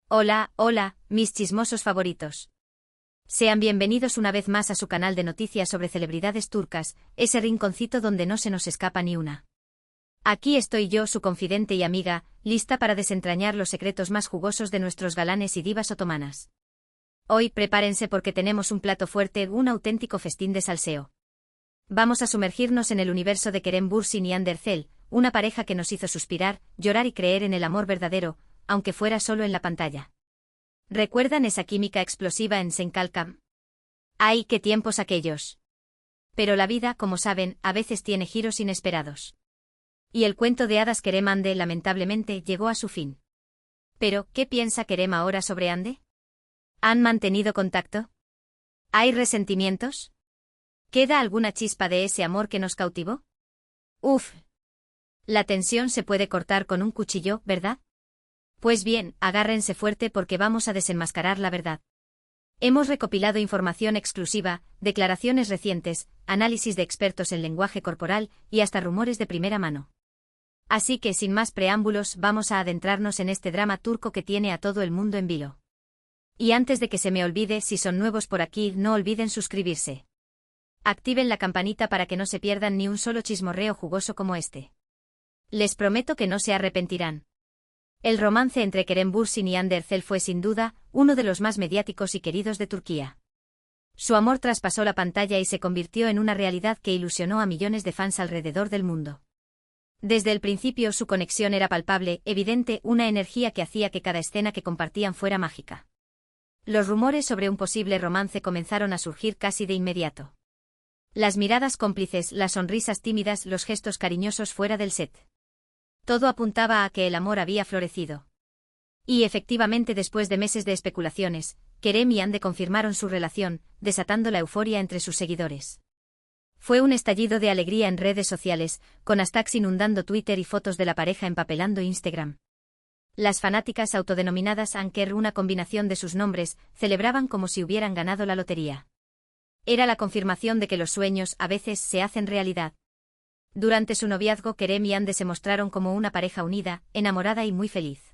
Hola, hola, mis chismosos favoritos. Sean bienvenidos una vez más a su canal de noticias sobre celebridades turcas, ese rinconcito donde no se nos escapa ni una. Aquí estoy yo, su confidente y amiga, lista para desentrañar los secretos más jugosos de nuestros galanes y divas otomanas. Hoy prepárense porque tenemos un plato fuerte, un auténtico festín de salseo. Vamos a sumergirnos en el universo de Kerem Bürsin y Hande Erçel, una pareja que nos hizo suspirar, llorar y creer en el amor verdadero, aunque fuera solo en la pantalla. ¿Recuerdan esa química explosiva en Senkalkam? ¡Ay, qué tiempos aquellos! Pero la vida, como saben, a veces tiene giros inesperados. Y el cuento de hadas Kerem Hande lamentablemente llegó a su fin. Pero, ¿qué piensa Kerem ahora sobre Hande? ¿Han mantenido contacto? ¿Hay resentimientos? ¿Queda alguna chispa de ese amor que nos cautivó? Uf. La tensión se puede cortar con un cuchillo, ¿verdad? Pues bien, agárrense fuerte porque vamos a desenmascarar la verdad. Hemos recopilado información exclusiva, declaraciones recientes, análisis de expertos en lenguaje corporal y hasta rumores de primera mano. Así que sin más preámbulos vamos a adentrarnos en este drama turco que tiene a todo el mundo en vilo. Y antes de que se me olvide, si son nuevos por aquí, no olviden suscribirse. Activen la campanita para que no se pierdan ni un solo chismorreo jugoso como este. Les prometo que no se arrepentirán. El romance entre Kerem Bürsin y Hande Erçel fue sin duda uno de los más mediáticos y queridos de Turquía. Su amor traspasó la pantalla y se convirtió en una realidad que ilusionó a millones de fans alrededor del mundo. Desde el principio su conexión era palpable, evidente, una energía que hacía que cada escena que compartían fuera mágica. Los rumores sobre un posible romance comenzaron a surgir casi de inmediato. Las miradas cómplices, las sonrisas tímidas, los gestos cariñosos fuera del set. Todo apuntaba a que el amor había florecido. Y efectivamente, después de meses de especulaciones, Kerem y Hande confirmaron su relación, desatando la euforia entre sus seguidores. Fue un estallido de alegría en redes sociales, con hashtags inundando Twitter y fotos de la pareja empapelando Instagram. Las fanáticas autodenominadas Anker, una combinación de sus nombres, celebraban como si hubieran ganado la lotería. Era la confirmación de que los sueños a veces se hacen realidad. Durante su noviazgo, Kerem y Hande se mostraron como una pareja unida, enamorada y muy feliz.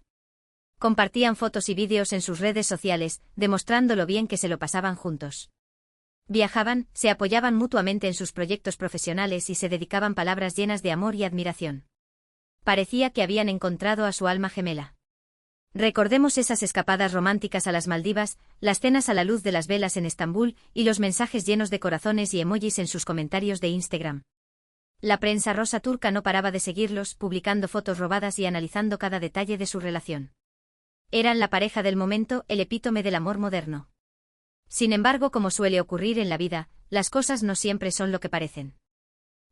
Compartían fotos y vídeos en sus redes sociales, demostrando lo bien que se lo pasaban juntos. Viajaban, se apoyaban mutuamente en sus proyectos profesionales y se dedicaban palabras llenas de amor y admiración. Parecía que habían encontrado a su alma gemela. Recordemos esas escapadas románticas a las Maldivas, las cenas a la luz de las velas en Estambul y los mensajes llenos de corazones y emojis en sus comentarios de Instagram. La prensa rosa turca no paraba de seguirlos, publicando fotos robadas y analizando cada detalle de su relación. Eran la pareja del momento, el epítome del amor moderno. Sin embargo, como suele ocurrir en la vida, las cosas no siempre son lo que parecen.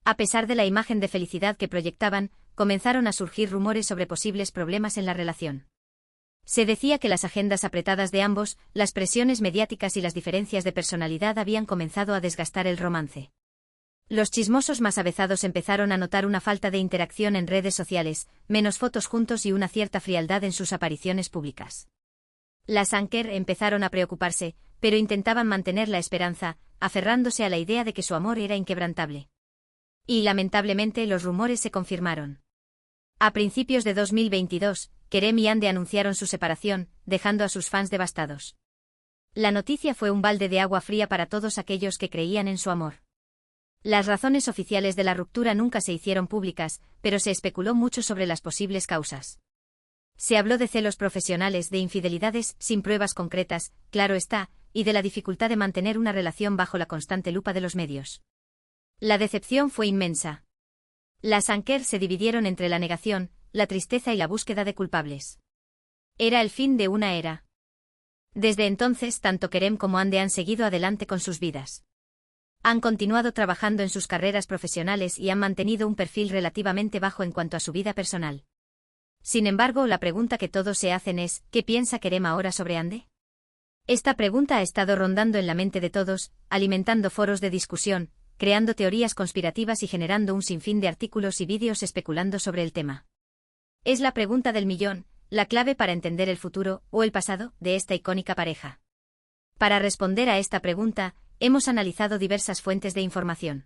A pesar de la imagen de felicidad que proyectaban, comenzaron a surgir rumores sobre posibles problemas en la relación. Se decía que las agendas apretadas de ambos, las presiones mediáticas y las diferencias de personalidad habían comenzado a desgastar el romance. Los chismosos más avezados empezaron a notar una falta de interacción en redes sociales, menos fotos juntos y una cierta frialdad en sus apariciones públicas. Las Anker empezaron a preocuparse, pero intentaban mantener la esperanza, aferrándose a la idea de que su amor era inquebrantable. Y lamentablemente los rumores se confirmaron. A principios de 2022, Kerem y Hande anunciaron su separación, dejando a sus fans devastados. La noticia fue un balde de agua fría para todos aquellos que creían en su amor. Las razones oficiales de la ruptura nunca se hicieron públicas, pero se especuló mucho sobre las posibles causas. Se habló de celos profesionales, de infidelidades sin pruebas concretas, claro está, y de la dificultad de mantener una relación bajo la constante lupa de los medios. La decepción fue inmensa. Las Anker se dividieron entre la negación, la tristeza y la búsqueda de culpables. Era el fin de una era. Desde entonces, tanto Kerem como Hande han seguido adelante con sus vidas. Han continuado trabajando en sus carreras profesionales y han mantenido un perfil relativamente bajo en cuanto a su vida personal. Sin embargo, la pregunta que todos se hacen es, ¿qué piensa Kerem ahora sobre Hande? Esta pregunta ha estado rondando en la mente de todos, alimentando foros de discusión, creando teorías conspirativas y generando un sinfín de artículos y vídeos especulando sobre el tema. Es la pregunta del millón, la clave para entender el futuro, o el pasado, de esta icónica pareja. Para responder a esta pregunta, hemos analizado diversas fuentes de información.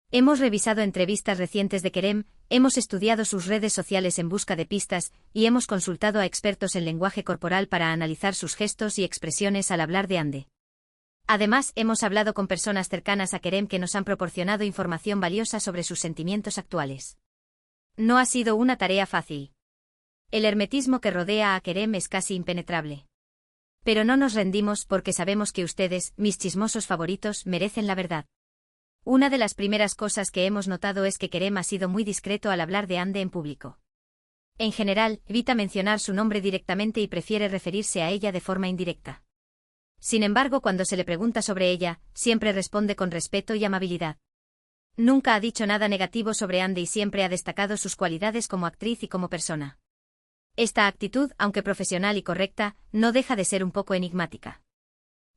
Hemos revisado entrevistas recientes de Kerem, hemos estudiado sus redes sociales en busca de pistas, y hemos consultado a expertos en lenguaje corporal para analizar sus gestos y expresiones al hablar de Hande. Además, hemos hablado con personas cercanas a Kerem que nos han proporcionado información valiosa sobre sus sentimientos actuales. No ha sido una tarea fácil. El hermetismo que rodea a Kerem es casi impenetrable. Pero no nos rendimos porque sabemos que ustedes, mis chismosos favoritos, merecen la verdad. Una de las primeras cosas que hemos notado es que Kerem ha sido muy discreto al hablar de Hande en público. En general, evita mencionar su nombre directamente y prefiere referirse a ella de forma indirecta. Sin embargo, cuando se le pregunta sobre ella, siempre responde con respeto y amabilidad. Nunca ha dicho nada negativo sobre Hande y siempre ha destacado sus cualidades como actriz y como persona. Esta actitud, aunque profesional y correcta, no deja de ser un poco enigmática.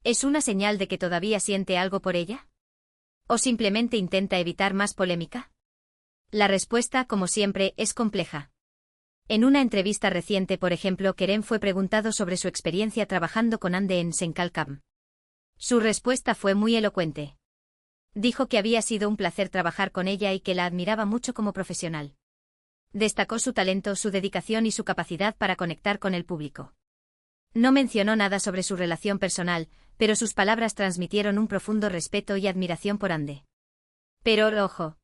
¿Es una señal de que todavía siente algo por ella? ¿O simplemente intenta evitar más polémica? La respuesta, como siempre, es compleja. En una entrevista reciente, por ejemplo, Kerem fue preguntado sobre su experiencia trabajando con Hande en Senkalkam. Su respuesta fue muy elocuente. Dijo que había sido un placer trabajar con ella y que la admiraba mucho como profesional. Destacó su talento, su dedicación y su capacidad para conectar con el público. No mencionó nada sobre su relación personal, pero sus palabras transmitieron un profundo respeto y admiración por Hande. Pero, ojo.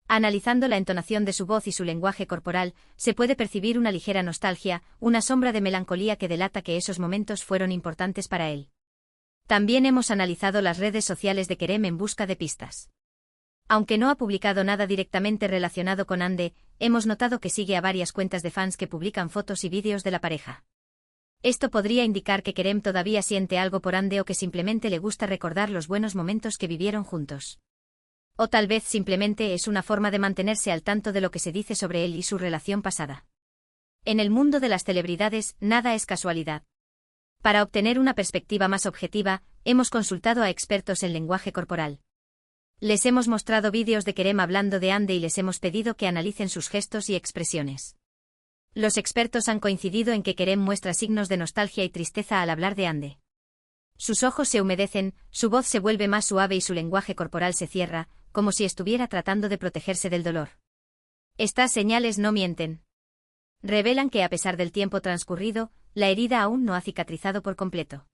Analizando la entonación de su voz y su lenguaje corporal, se puede percibir una ligera nostalgia, una sombra de melancolía que delata que esos momentos fueron importantes para él. También hemos analizado las redes sociales de Kerem en busca de pistas. Aunque no ha publicado nada directamente relacionado con Hande, hemos notado que sigue a varias cuentas de fans que publican fotos y vídeos de la pareja. Esto podría indicar que Kerem todavía siente algo por Hande o que simplemente le gusta recordar los buenos momentos que vivieron juntos. O tal vez simplemente es una forma de mantenerse al tanto de lo que se dice sobre él y su relación pasada. En el mundo de las celebridades, nada es casualidad. Para obtener una perspectiva más objetiva, hemos consultado a expertos en lenguaje corporal. Les hemos mostrado vídeos de Kerem hablando de Hande y les hemos pedido que analicen sus gestos y expresiones. Los expertos han coincidido en que Kerem muestra signos de nostalgia y tristeza al hablar de Hande. Sus ojos se humedecen, su voz se vuelve más suave y su lenguaje corporal se cierra, como si estuviera tratando de protegerse del dolor. Estas señales no mienten. Revelan que a pesar del tiempo transcurrido, la herida aún no ha cicatrizado por completo.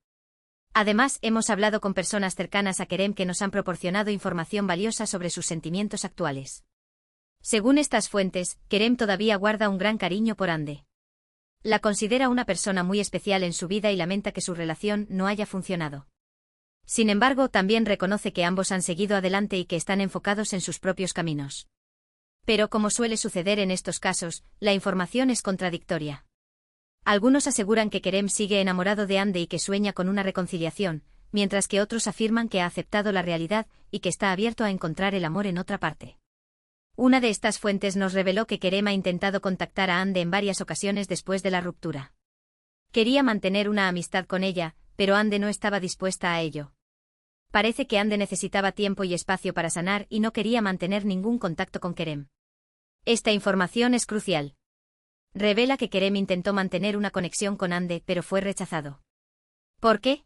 Además, hemos hablado con personas cercanas a Kerem que nos han proporcionado información valiosa sobre sus sentimientos actuales. Según estas fuentes, Kerem todavía guarda un gran cariño por Hande. La considera una persona muy especial en su vida y lamenta que su relación no haya funcionado. Sin embargo, también reconoce que ambos han seguido adelante y que están enfocados en sus propios caminos. Pero como suele suceder en estos casos, la información es contradictoria. Algunos aseguran que Kerem sigue enamorado de Hande y que sueña con una reconciliación, mientras que otros afirman que ha aceptado la realidad y que está abierto a encontrar el amor en otra parte. Una de estas fuentes nos reveló que Kerem ha intentado contactar a Hande en varias ocasiones después de la ruptura. Quería mantener una amistad con ella, pero Hande no estaba dispuesta a ello. Parece que Hande necesitaba tiempo y espacio para sanar y no quería mantener ningún contacto con Kerem. Esta información es crucial. Revela que Kerem intentó mantener una conexión con Hande, pero fue rechazado. ¿Por qué?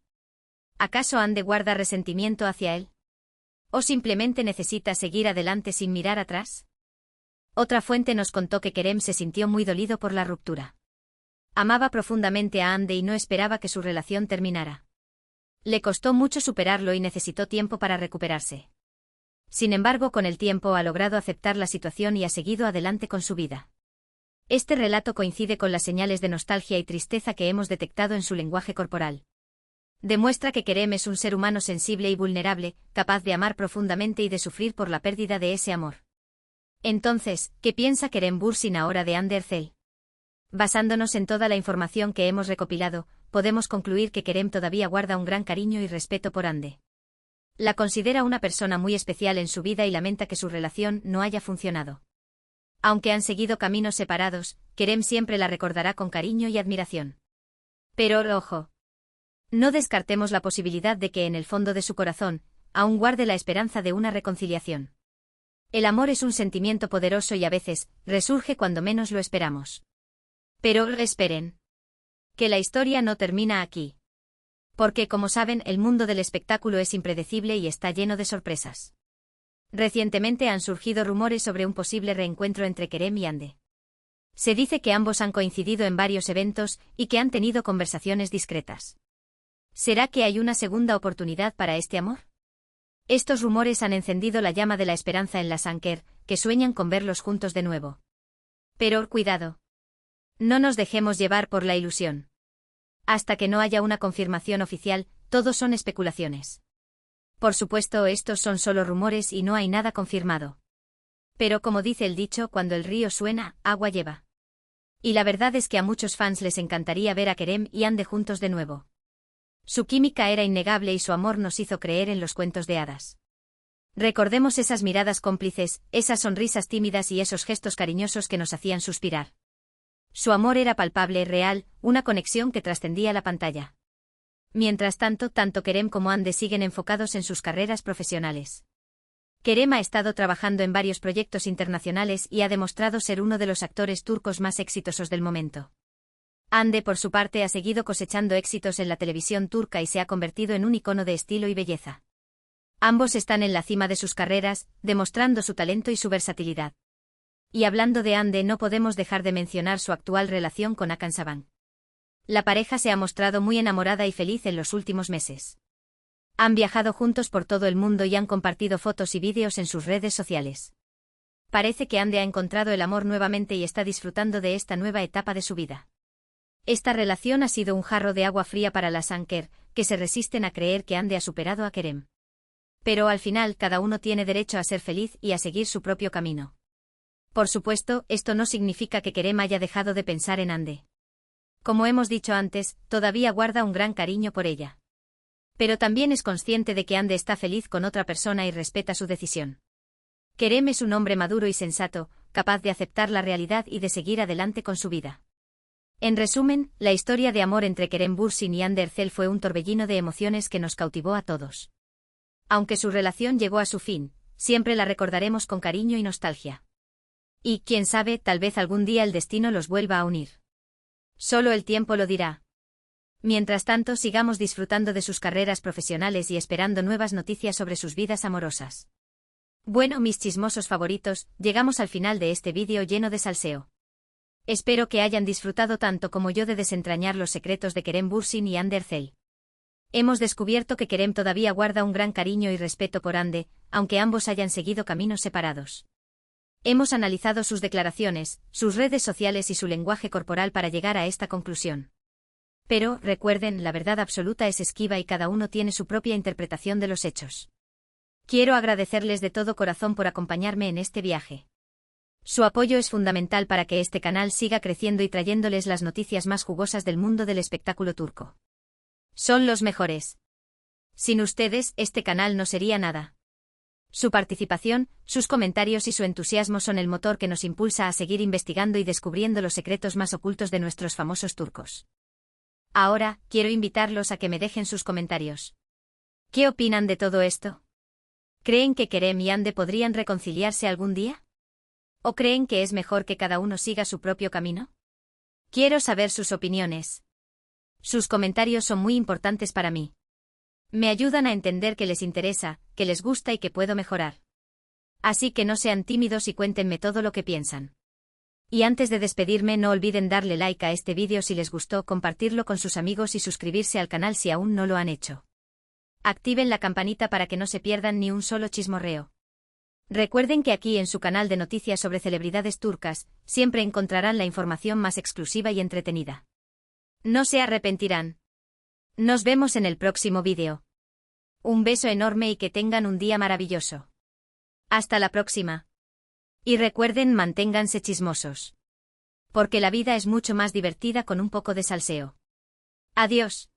¿Acaso Hande guarda resentimiento hacia él? ¿O simplemente necesita seguir adelante sin mirar atrás? Otra fuente nos contó que Kerem se sintió muy dolido por la ruptura. Amaba profundamente a Hande y no esperaba que su relación terminara. Le costó mucho superarlo y necesitó tiempo para recuperarse. Sin embargo, con el tiempo ha logrado aceptar la situación y ha seguido adelante con su vida. Este relato coincide con las señales de nostalgia y tristeza que hemos detectado en su lenguaje corporal. Demuestra que Kerem es un ser humano sensible y vulnerable, capaz de amar profundamente y de sufrir por la pérdida de ese amor. Entonces, ¿qué piensa Kerem Bürsin ahora de Hande Erçel? Basándonos en toda la información que hemos recopilado, podemos concluir que Kerem todavía guarda un gran cariño y respeto por Hande. La considera una persona muy especial en su vida y lamenta que su relación no haya funcionado. Aunque han seguido caminos separados, Kerem siempre la recordará con cariño y admiración. Pero, ojo. No descartemos la posibilidad de que en el fondo de su corazón, aún guarde la esperanza de una reconciliación. El amor es un sentimiento poderoso y a veces, resurge cuando menos lo esperamos. Pero, esperen. Que la historia no termina aquí. Porque, como saben, el mundo del espectáculo es impredecible y está lleno de sorpresas. Recientemente han surgido rumores sobre un posible reencuentro entre Kerem y Hande. Se dice que ambos han coincidido en varios eventos y que han tenido conversaciones discretas. ¿Será que hay una segunda oportunidad para este amor? Estos rumores han encendido la llama de la esperanza en las Anker, que sueñan con verlos juntos de nuevo. Pero cuidado. No nos dejemos llevar por la ilusión. Hasta que no haya una confirmación oficial, todo son especulaciones. Por supuesto, estos son solo rumores y no hay nada confirmado. Pero como dice el dicho, cuando el río suena, agua lleva. Y la verdad es que a muchos fans les encantaría ver a Kerem y Hande juntos de nuevo. Su química era innegable y su amor nos hizo creer en los cuentos de hadas. Recordemos esas miradas cómplices, esas sonrisas tímidas y esos gestos cariñosos que nos hacían suspirar. Su amor era palpable, real, una conexión que trascendía la pantalla. Mientras tanto, tanto Kerem como Hande siguen enfocados en sus carreras profesionales. Kerem ha estado trabajando en varios proyectos internacionales y ha demostrado ser uno de los actores turcos más exitosos del momento. Hande, por su parte, ha seguido cosechando éxitos en la televisión turca y se ha convertido en un icono de estilo y belleza. Ambos están en la cima de sus carreras, demostrando su talento y su versatilidad. Y hablando de Hande, no podemos dejar de mencionar su actual relación con Hakan Saban. La pareja se ha mostrado muy enamorada y feliz en los últimos meses. Han viajado juntos por todo el mundo y han compartido fotos y vídeos en sus redes sociales. Parece que Hande ha encontrado el amor nuevamente y está disfrutando de esta nueva etapa de su vida. Esta relación ha sido un jarro de agua fría para las Anker, que se resisten a creer que Hande ha superado a Kerem. Pero al final cada uno tiene derecho a ser feliz y a seguir su propio camino. Por supuesto, esto no significa que Kerem haya dejado de pensar en Hande. Como hemos dicho antes, todavía guarda un gran cariño por ella. Pero también es consciente de que Hande está feliz con otra persona y respeta su decisión. Kerem es un hombre maduro y sensato, capaz de aceptar la realidad y de seguir adelante con su vida. En resumen, la historia de amor entre Kerem Bürsin y Hande Erçel fue un torbellino de emociones que nos cautivó a todos. Aunque su relación llegó a su fin, siempre la recordaremos con cariño y nostalgia. Y, quién sabe, tal vez algún día el destino los vuelva a unir. Solo el tiempo lo dirá. Mientras tanto, sigamos disfrutando de sus carreras profesionales y esperando nuevas noticias sobre sus vidas amorosas. Bueno, mis chismosos favoritos, llegamos al final de este vídeo lleno de salseo. Espero que hayan disfrutado tanto como yo de desentrañar los secretos de Kerem Bürsin y Hande Erçel. Hemos descubierto que Kerem todavía guarda un gran cariño y respeto por Hande, aunque ambos hayan seguido caminos separados. Hemos analizado sus declaraciones, sus redes sociales y su lenguaje corporal para llegar a esta conclusión. Pero, recuerden, la verdad absoluta es esquiva y cada uno tiene su propia interpretación de los hechos. Quiero agradecerles de todo corazón por acompañarme en este viaje. Su apoyo es fundamental para que este canal siga creciendo y trayéndoles las noticias más jugosas del mundo del espectáculo turco. Son los mejores. Sin ustedes, este canal no sería nada. Su participación, sus comentarios y su entusiasmo son el motor que nos impulsa a seguir investigando y descubriendo los secretos más ocultos de nuestros famosos turcos. Ahora, quiero invitarlos a que me dejen sus comentarios. ¿Qué opinan de todo esto? ¿Creen que Kerem y Hande podrían reconciliarse algún día? ¿O creen que es mejor que cada uno siga su propio camino? Quiero saber sus opiniones. Sus comentarios son muy importantes para mí. Me ayudan a entender que les interesa, que les gusta y que puedo mejorar. Así que no sean tímidos y cuéntenme todo lo que piensan. Y antes de despedirme, no olviden darle like a este vídeo si les gustó, compartirlo con sus amigos y suscribirse al canal si aún no lo han hecho. Activen la campanita para que no se pierdan ni un solo chismorreo. Recuerden que aquí en su canal de noticias sobre celebridades turcas, siempre encontrarán la información más exclusiva y entretenida. No se arrepentirán. Nos vemos en el próximo vídeo. Un beso enorme y que tengan un día maravilloso. Hasta la próxima. Y recuerden, manténganse chismosos. Porque la vida es mucho más divertida con un poco de salseo. Adiós.